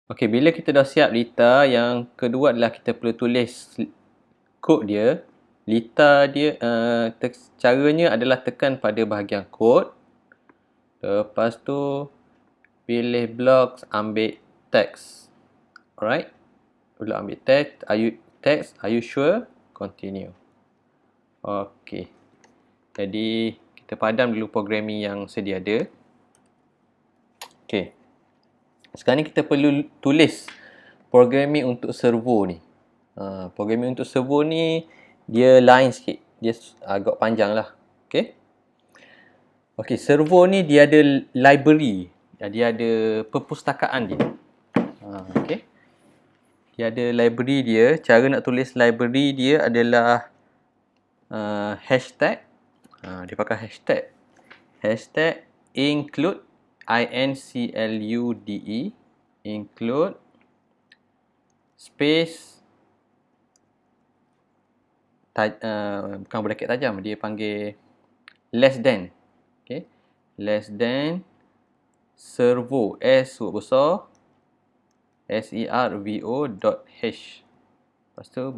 Okey, bila kita dah siap litar, yang kedua adalah kita perlu tulis kod dia. Litar dia, caranya adalah tekan pada bahagian kod. Lepas tu, pilih blocks, ambil text. Alright? Blok ambil text. Are you sure? Continue. Okey. Jadi, kita padam dulu programming yang sedia ada. Okey. Sekarang ni kita perlu tulis programming untuk servo ni. Programming untuk servo ni dia lain sikit. Dia agak panjang lah. Okay. Okay, servo ni dia ada library. Dia ada perpustakaan dia. Okay. Dia ada library dia. Cara nak tulis library dia adalah hashtag. Dia pakai hashtag. Hashtag include include include space bukan bracket tajam, dia panggil less than. Okay, less than servo, S huruf besar, servo dot h, lepas tu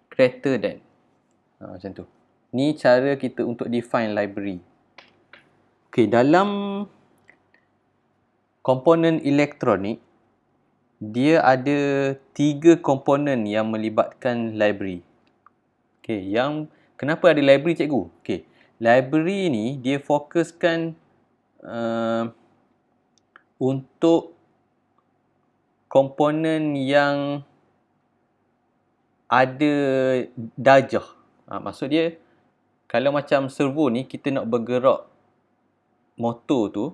greater than. Macam tu. Ni cara kita untuk define library. Okay, dalam komponen elektronik, dia ada 3 komponen yang melibatkan library. Okay, kenapa ada library, cikgu? Okay, library ni dia fokuskan untuk komponen yang ada darjah. Maksud dia, kalau macam servo ni, kita nak bergerak motor tu,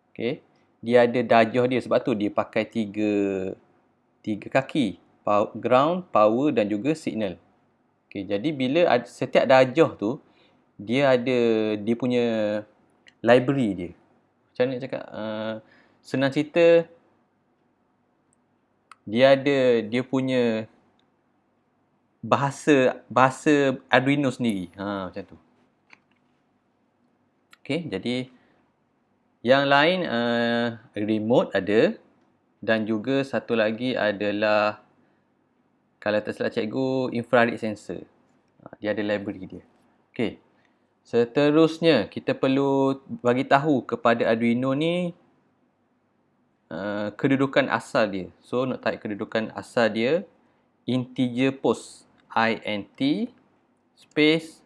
okay, dia ada darjah dia. Sebab tu dia pakai tiga kaki. Ground, power dan juga signal. Okay, jadi bila setiap darjah tu, dia ada dia punya library dia. Macam mana nak cakap? Senang cerita, dia punya bahasa Arduino sendiri. Macam tu. Okay, jadi yang lain remote ada, dan juga satu lagi adalah, kalau tak silap cikgu, infrared sensor. Dia ada library dia. Okay. Seterusnya, kita perlu bagi tahu kepada Arduino ni kedudukan asal dia. So, nak type kedudukan asal dia, integer pos, int space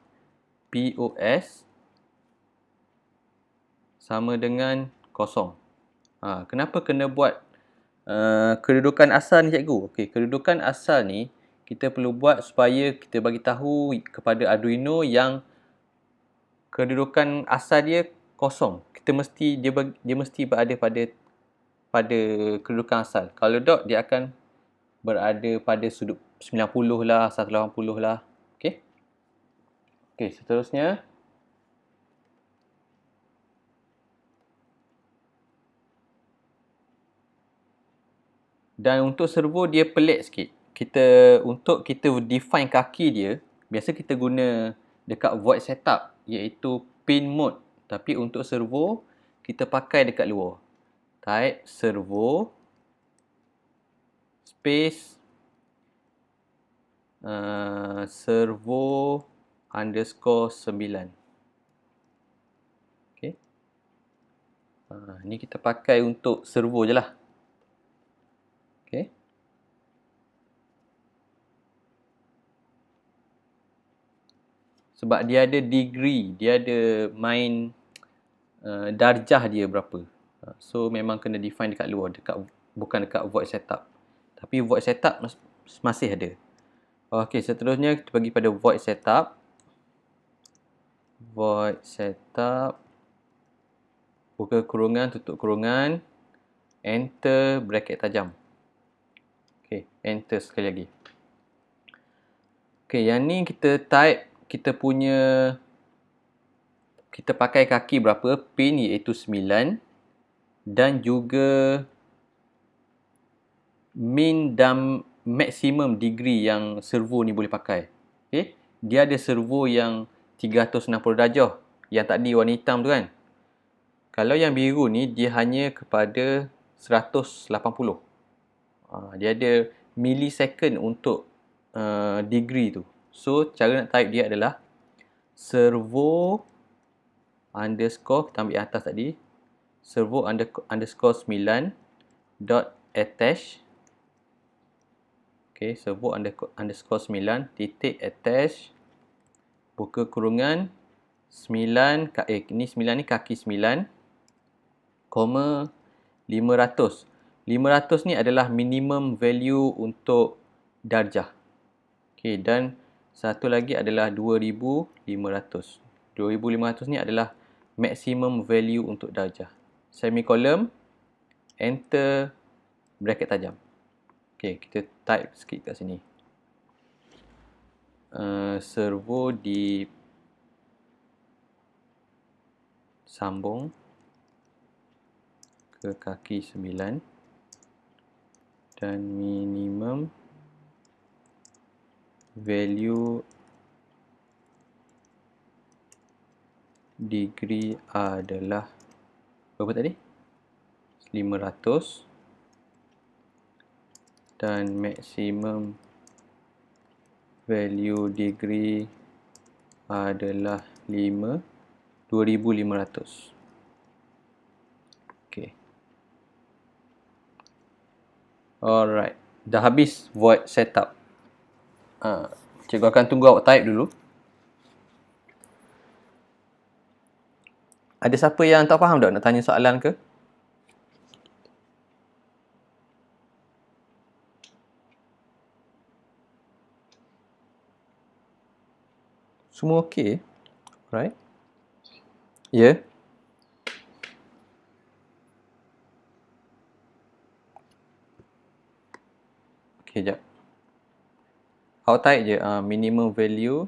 pos sama dengan kosong. Kenapa kena buat kedudukan asal ni, cikgu? Okey, kedudukan asal ni kita perlu buat supaya kita bagi tahu kepada Arduino yang kedudukan asal dia kosong. Dia mesti berada pada kedudukan asal. Kalau dot, dia akan berada pada sudut 90 lah, 180 lah. Okey. Okey, seterusnya, dan untuk servo dia pelik sikit. Untuk kita define kaki dia, biasa kita guna dekat void setup, iaitu pin mode. Tapi untuk servo, kita pakai dekat luar. Type servo space servo underscore 9. Okay. Ni kita pakai untuk servo je lah. Okay. Sebab dia ada degree, dia ada main darjah dia berapa. So, memang kena define dekat luar, bukan dekat void setup. Tapi void setup masih ada. Okey, seterusnya kita pergi pada void setup. Void setup. Buka kurungan, tutup kurungan. Enter, bracket tajam. Okey, enter sekali lagi. Okey, yang ni kita type, kita pakai kaki berapa, pin iaitu 9, dan juga min dan maximum degree yang servo ni boleh pakai. Okay? Dia ada servo yang 360 darjah, yang tadi warna hitam tu kan. Kalau yang biru ni, dia hanya kepada 180. Dia ada millisecond untuk degree tu. So, cara nak type dia adalah servo underscore, kita ambil yang atas tadi, servo underscore 9 dot attach. Okay, servo underscore 9 titik attach, buka kurungan 9, ni 9 ni kaki 9, koma 500. 500 ni adalah minimum value untuk darjah. Okay, dan satu lagi adalah 2500. 2500 ni adalah maximum value untuk darjah. Semikolon, enter, bracket tajam. Okay, kita type sikit kat sini. Servo disambung ke kaki 9 dan minimum value degree adalah berapa tadi? 500 dan maximum value degree adalah 2500. Okay. Alright. Dah habis void setup. Cikgu akan tunggu awak type dulu. Ada siapa yang tak faham tak nak tanya soalan ke? Semua okey? Right? Ya? Yeah. Okey, sekejap. Awak type je minimum value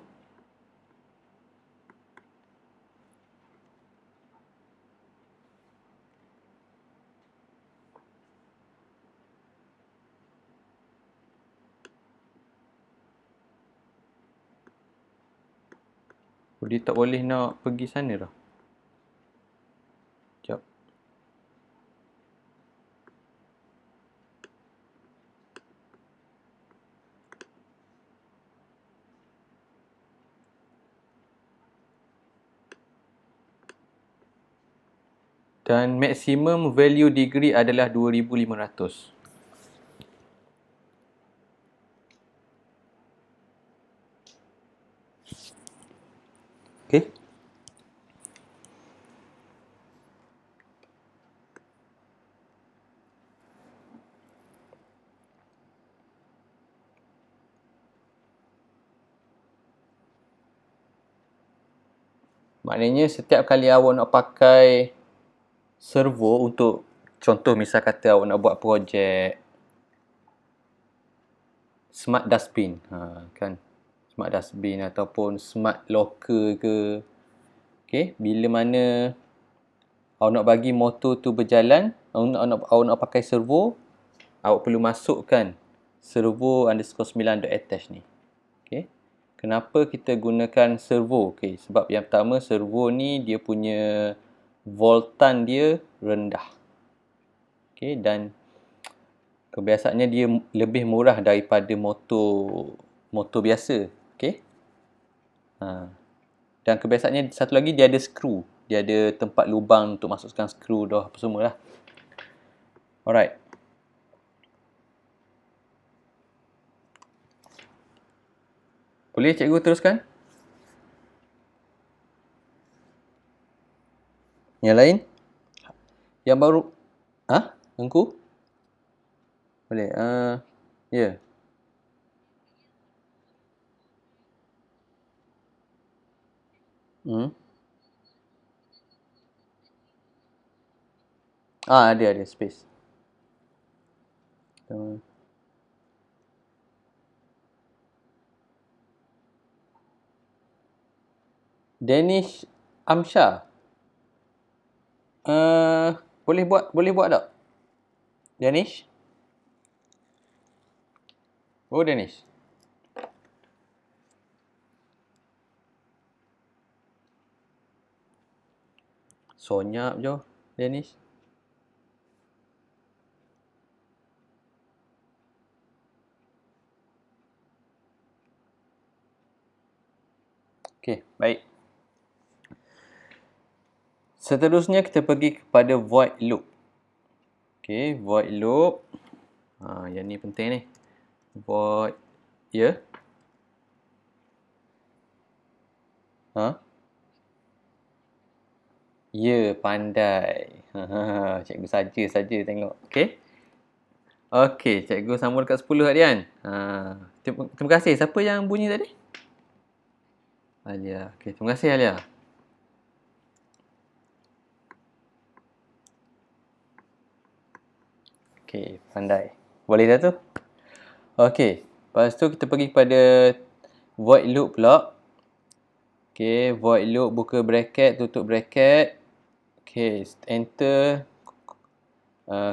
dia tak boleh nak pergi sana dah. Sekejap. Dan maximum value degree adalah 2500. Okay. Maknanya setiap kali awak nak pakai servo untuk, contoh misal kata awak nak buat projek smart dustbin, kan, smart dustbin ataupun smart locker ke, okay, bila mana awak nak bagi motor tu berjalan, awak nak pakai servo, awak perlu masukkan servo underscore 9.attach ni. Okay. Kenapa kita gunakan servo? Okay, sebab yang pertama, servo ni dia punya voltan dia rendah. Okay, dan kebiasaannya dia lebih murah daripada motor biasa. Okay. Dan kebiasaannya satu lagi, dia ada skru. Dia ada tempat lubang untuk masukkan skru dah apa semua lah. Alright. Boleh cikgu teruskan? Yang lain? Yang baru? Engku? Boleh. Ya. Ada space. Danish Amsyar. Boleh buat tak? Danish? Oh, Danish. Sonyap je, Danish. Okey, baik. Seterusnya kita pergi kepada void loop. Okey, void loop. Yang ni penting ni. Void, ya. Ya, pandai. Cikgu saja tengok. Okey. Okey, cikgu sambung dekat 10 Dian. Terima kasih. Siapa yang bunyi tadi? Alia. Okey, terima kasih Alia. Okey, pandai. Boleh dah tu? Okey, lepas tu kita pergi kepada void loop pula. Okey, void loop, buka bracket, tutup bracket. Okey, enter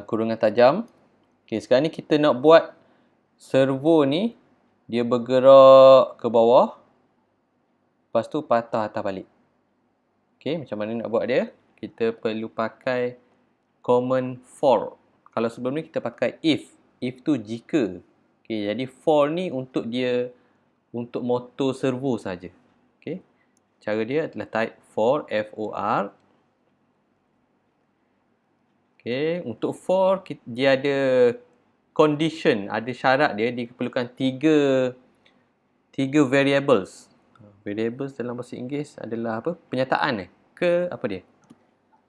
kurungan tajam. Okey, sekarang ni kita nak buat servo ni dia bergerak ke bawah. Lepas tu patah atas balik. Okey, macam mana nak buat dia? Kita perlu pakai command for. Kalau sebelum ni kita pakai if. If tu jika. Okey, jadi for ni untuk dia, untuk motor servo saja. Okey. Cara dia adalah type for, F-O-R. Okey, untuk for dia ada condition, ada syarat dia diperlukan tiga variables. Variables dalam bahasa Inggeris adalah apa? Penyataan ke apa dia?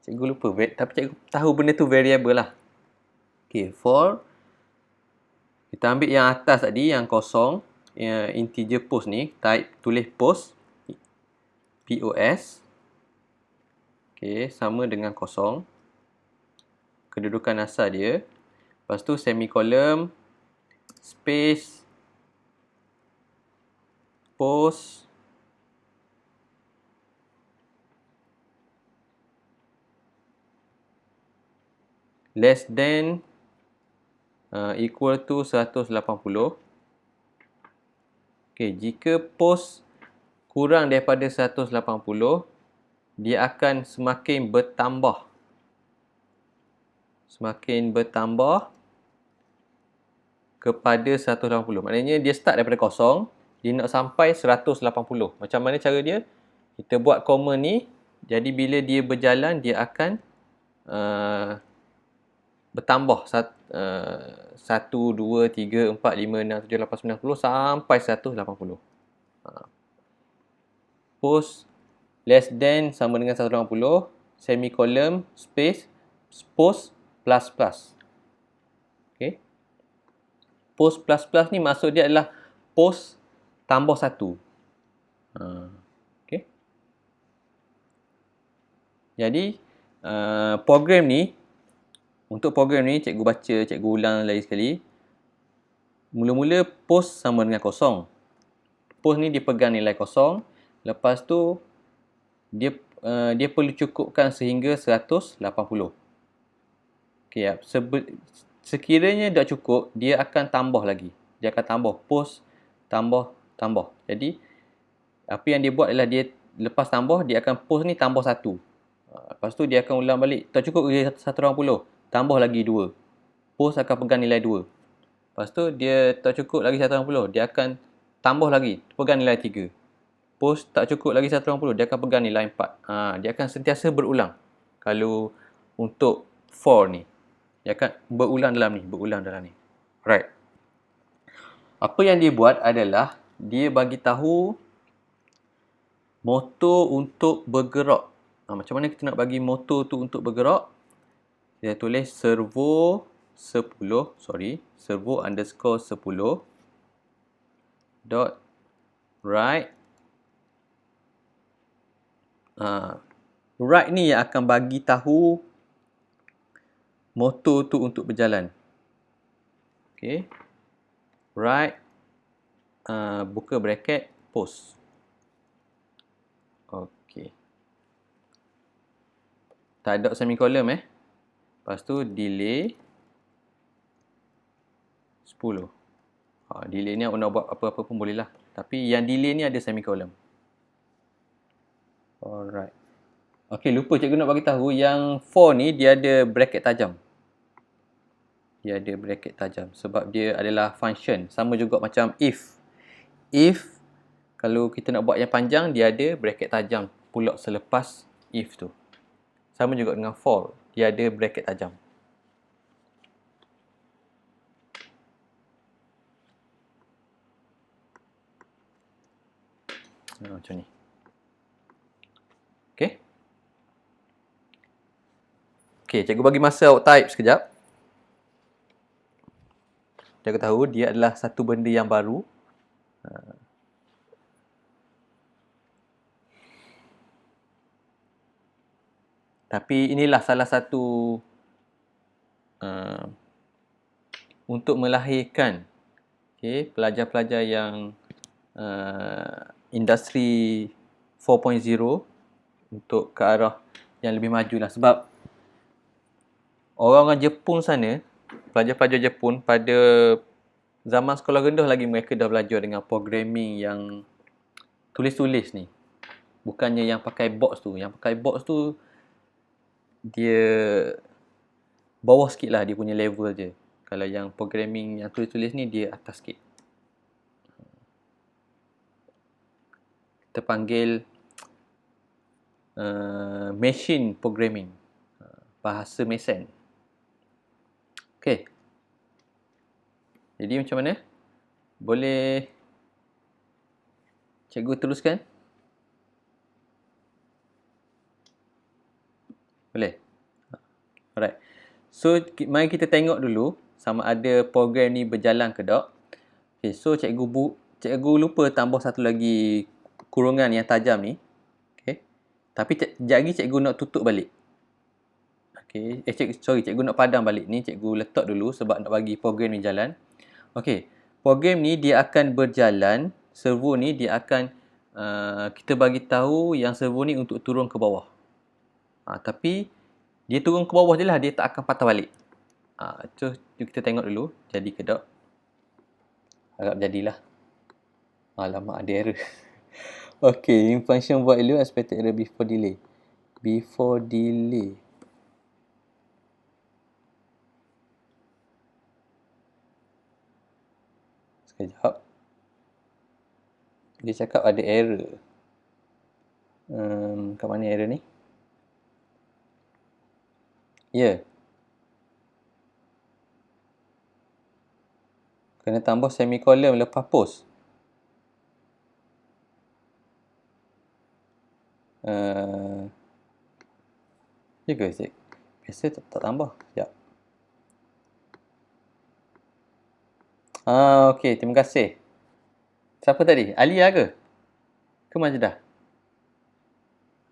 Cikgu lupa, tapi cikgu tahu benda tu variable lah. Okey, for kita ambil yang atas tadi, yang kosong, yang integer post ni, tulis post, POS. Okey, sama dengan kosong. Kedudukan asal dia. Lepas tu semicolon, space, post, less than, equal to 180. Okey, jika post kurang daripada 180, dia akan semakin bertambah. Semakin bertambah kepada 180. Maknanya dia start daripada kosong, dia nak sampai 180. Macam mana cara dia? Kita buat komen ni, jadi bila dia berjalan, dia akan bertambah 1, 2, 3, 4, 5, 6, 7, 8, 9, 10 sampai 180. Post less than sama dengan 180, semicolon, space, post plus plus. Okay. Post plus plus ni maksud dia adalah post tambah 1. Okay. Jadi program ni, untuk program ni cikgu baca, cikgu ulang lagi sekali. Mula-mula post sama dengan kosong. Post ni dia pegang nilai kosong. Lepas tu dia perlu cukupkan sehingga 180. Okey, sekiranya dah cukup, dia akan tambah lagi. Dia akan tambah post, tambah. Jadi apa yang dia buat adalah dia lepas tambah, dia akan post ni tambah 1. Lepas tu dia akan ulang balik. Tak cukup lagi 180. Tambah lagi 2. Post akan pegang nilai 2. Lepas tu dia tak cukup lagi 180. Dia akan tambah lagi. Pegang nilai 3. Post tak cukup lagi 180. Dia akan pegang nilai 4. Dia akan sentiasa berulang. Kalau untuk for ni. Dia akan berulang dalam ni. Right. Apa yang dia buat adalah dia bagi tahu motor untuk bergerak. Macam mana kita nak bagi motor tu untuk bergerak? Kita tulis servo 10 dot write. Write ni yang akan bagi tahu motor tu untuk berjalan. Okay. Write, buka bracket, post. Okay. Tak ada semicolon Lepas tu delay 10. Delay ni nak buat apa-apa pun boleh lah. Tapi yang delay ni ada semicolon. Alright. Okay, lupa cikgu nak bagi tahu yang for ni dia ada bracket tajam. Sebab dia adalah function. Sama juga macam if. If Kalau kita nak buat yang panjang, dia ada bracket tajam pula selepas if tu. Sama juga dengan for, dia ada bracket tajam. Macam ni. Okay. Okay, cikgu bagi masa awak type sekejap. Cikgu tahu dia adalah satu benda yang baru. Tapi inilah salah satu untuk melahirkan pelajar-pelajar yang industri 4.0 untuk ke arah yang lebih maju lah. Sebab orang-orang Jepun sana, pelajar-pelajar Jepun pada zaman sekolah rendah lagi mereka dah belajar dengan programming yang tulis-tulis ni. Bukannya yang pakai box tu. Yang pakai box tu dia bawah sikit lah dia punya level je. Kalau yang programming yang tulis-tulis ni dia atas sikit. Kita panggil machine programming. Bahasa mesin. Okay. Jadi macam mana? Boleh cikgu teruskan? Boleh? Alright. So, mari kita tengok dulu sama ada program ni berjalan ke tak. Okay, so cikgu lupa tambah satu lagi kurungan yang tajam ni. Okay. Tapi sekejap lagi cikgu nak tutup balik. Okay. Cikgu nak padam balik ni. Cikgu letak dulu sebab nak bagi program ni jalan. Okay. Program ni dia akan berjalan. Servo ni dia akan kita bagi tahu yang servo ni untuk turun ke bawah. Tapi dia turun ke bawah je lah, dia tak akan patah balik. So, kita tengok dulu, jadi ke tak. Harap jadilah. Alamak, ada error. Okay, in function void value, expected error before delay. Before delay. Sekejap. Dia cakap ada error. Kat mana error ni? Ya. Kena tambah semicolon lepas post. Ya ke cik? Biasa tak tambah. Sekejap. Okey. Terima kasih. Siapa tadi? Alia ke? Ke Majdah?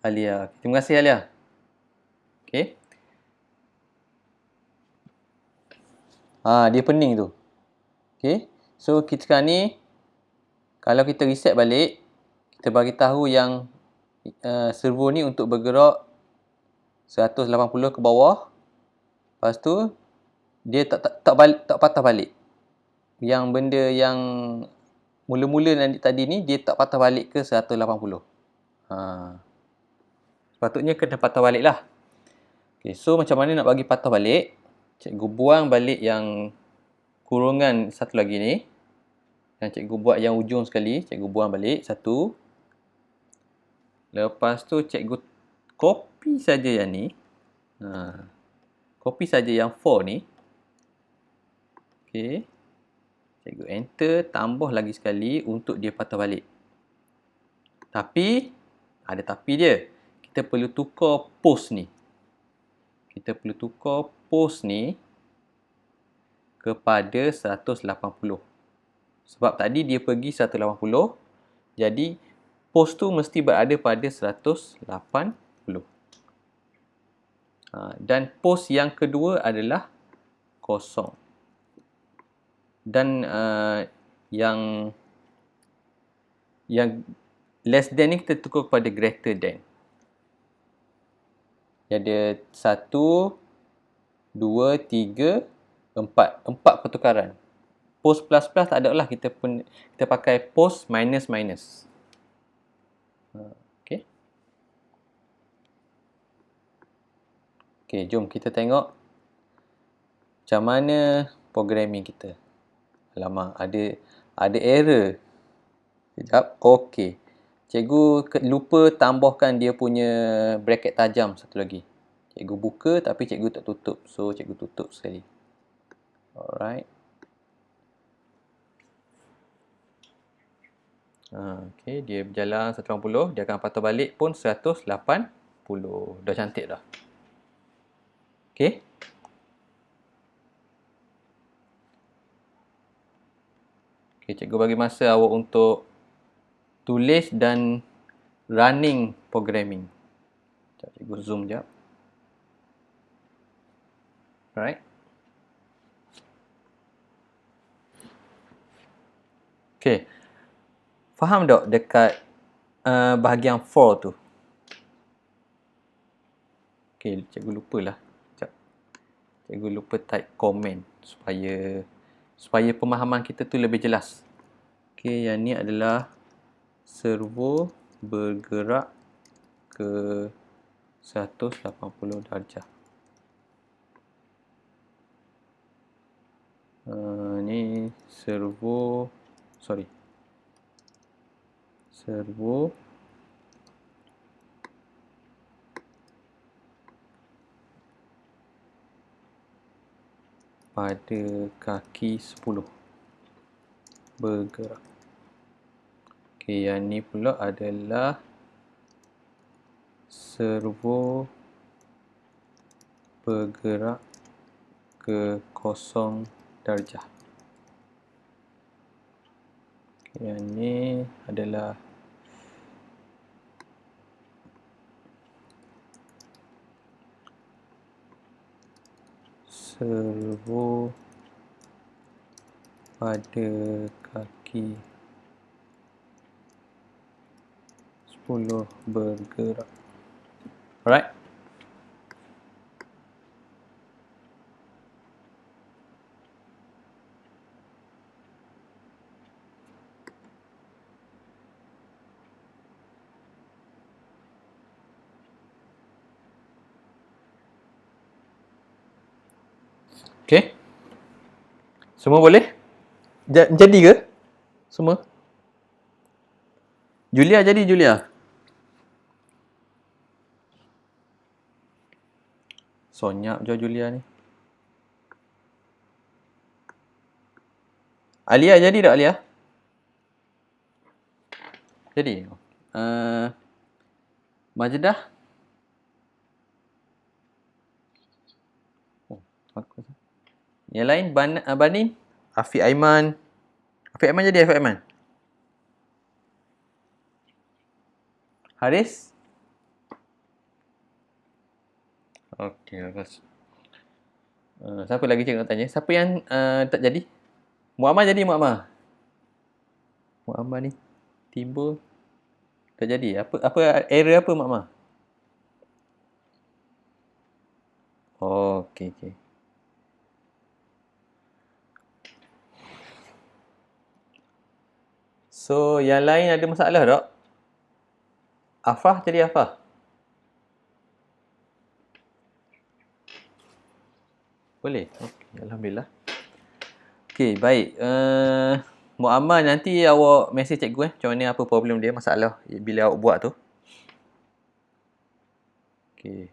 Alia. Terima kasih Alia. Okey. Dia pening tu. Okay. So, kita sekarang ni, kalau kita reset balik, kita bagi tahu yang servo ni untuk bergerak 180 ke bawah. Lepas tu, dia tak patah balik. Yang benda yang mula-mula tadi ni, dia tak patah balik ke 180. Sepatutnya kena patah balik lah. Okay, so macam mana nak bagi patah balik? Cikgu buang balik yang kurungan satu lagi ni. Yang cikgu buat yang ujung sekali. Cikgu buang balik satu. Lepas tu cikgu copy saja yang ni. Copy saja yang 4 ni. Okay. Cikgu enter. Tambah lagi sekali untuk dia patah balik. Tapi, ada tapi dia. Kita perlu tukar post ni. Kita perlu tukar post ni kepada 180. Sebab tadi dia pergi 180. Jadi, post tu mesti berada pada 180. Dan post yang kedua adalah kosong. Dan yang less than ni kita tukar kepada greater than. Ada 1, 2, 3, 4. 4 pertukaran. Post plus plus tak ada lah. Kita pakai post minus minus. Okay. Okay, jom kita tengok macam mana programming kita. Alamak, ada error. Sekejap. Okey. Cikgu lupa tambahkan dia punya bracket tajam satu lagi. Cikgu buka tapi cikgu tak tutup. So, cikgu tutup sekali. Alright. Okey, dia berjalan 180. Dia akan patah balik pun 180. Dah cantik dah. Okey. Okey, cikgu bagi masa awak untuk tulis dan running programming. Sekejap, cikgu zoom sekejap. Alright. Okey. Faham tak dekat bahagian for tu? Okey, cikgu lupalah. Sekejap. Cikgu lupa type comment supaya pemahaman kita tu lebih jelas. Okey, yang ni adalah servo bergerak ke 180 darjah. Ni servo pada kaki 10 bergerak. Okey, yang ni pula adalah servo bergerak ke 0 darjah. Okay, yang ni adalah servo pada kaki 10 bergerak. Alright. Okay. Semua boleh? Jadi ke? Semua? Julia jadi, Julia? Sonyap je Julia ni. Alia jadi tak, Alia? Jadi? Majdah? Yang lain, Banin? Afiq Aiman? Afiq Aiman jadi Afiq Aiman? Haris? Okey, bagus. Siapa lagi cikgu nak tanya? Siapa yang tak jadi? Muammar jadi, Muammar? Muammar ni timbul tak jadi. Apa error apa, Muammar? Oh, okey. So, yang lain ada masalah tak? Afah jadi Afah? Boleh? Okey, Alhamdulillah. Okey, baik. Muammar, nanti awak mesej cikgu macam mana, apa problem dia, masalah bila awak buat tu. Okey.